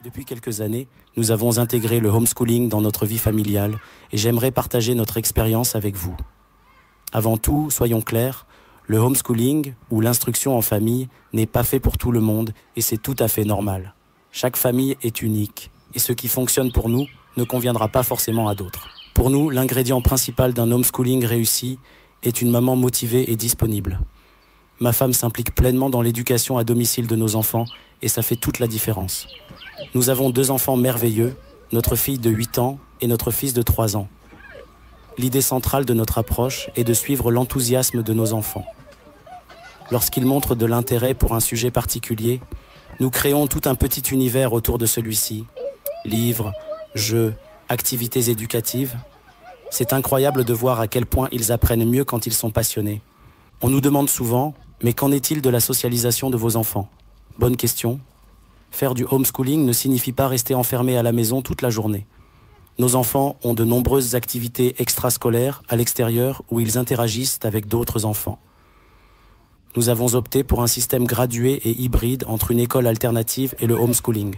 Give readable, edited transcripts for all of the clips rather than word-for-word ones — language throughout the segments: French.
Depuis quelques années, nous avons intégré le homeschooling dans notre vie familiale et j'aimerais partager notre expérience avec vous. Avant tout, soyons clairs, le homeschooling ou l'instruction en famille n'est pas fait pour tout le monde et c'est tout à fait normal. Chaque famille est unique et ce qui fonctionne pour nous ne conviendra pas forcément à d'autres. Pour nous, l'ingrédient principal d'un homeschooling réussi est une maman motivée et disponible. Ma femme s'implique pleinement dans l'éducation à domicile de nos enfants et ça fait toute la différence. Nous avons 2 enfants merveilleux, notre fille de 8 ans et notre fils de 3 ans. L'idée centrale de notre approche est de suivre l'enthousiasme de nos enfants. Lorsqu'ils montrent de l'intérêt pour un sujet particulier, nous créons tout un petit univers autour de celui-ci. Livres, jeux, activités éducatives. C'est incroyable de voir à quel point ils apprennent mieux quand ils sont passionnés. On nous demande souvent, mais qu'en est-il de la socialisation de vos enfants? Bonne question. Faire du homeschooling ne signifie pas rester enfermé à la maison toute la journée. Nos enfants ont de nombreuses activités extrascolaires à l'extérieur où ils interagissent avec d'autres enfants. Nous avons opté pour un système gradué et hybride entre une école alternative et le homeschooling.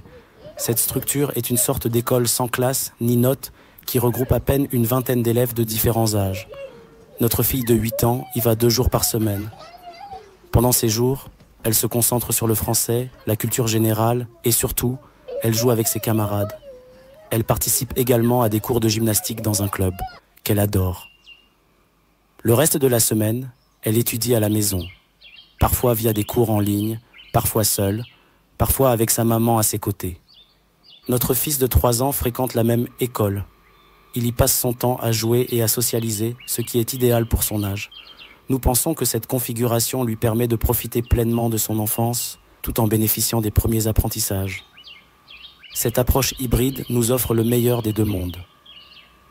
Cette structure est une sorte d'école sans classe ni notes qui regroupe à peine une vingtaine d'élèves de différents âges. Notre fille de 8 ans y va 2 jours par semaine. Pendant ces jours, elle se concentre sur le français, la culture générale et surtout, elle joue avec ses camarades. Elle participe également à des cours de gymnastique dans un club, qu'elle adore. Le reste de la semaine, elle étudie à la maison, parfois via des cours en ligne, parfois seule, parfois avec sa maman à ses côtés. Notre fils de 3 ans fréquente la même école. Il y passe son temps à jouer et à socialiser, ce qui est idéal pour son âge. Nous pensons que cette configuration lui permet de profiter pleinement de son enfance, tout en bénéficiant des premiers apprentissages. Cette approche hybride nous offre le meilleur des 2 mondes.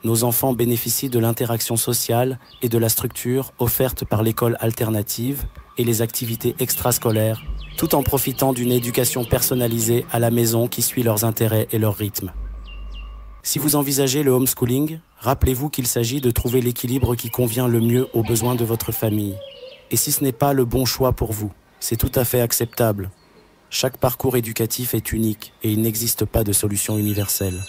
Nos enfants bénéficient de l'interaction sociale et de la structure offerte par l'école alternative et les activités extrascolaires, tout en profitant d'une éducation personnalisée à la maison qui suit leurs intérêts et leur rythme. Si vous envisagez le homeschooling, rappelez-vous qu'il s'agit de trouver l'équilibre qui convient le mieux aux besoins de votre famille. Et si ce n'est pas le bon choix pour vous, c'est tout à fait acceptable. Chaque parcours éducatif est unique et il n'existe pas de solution universelle.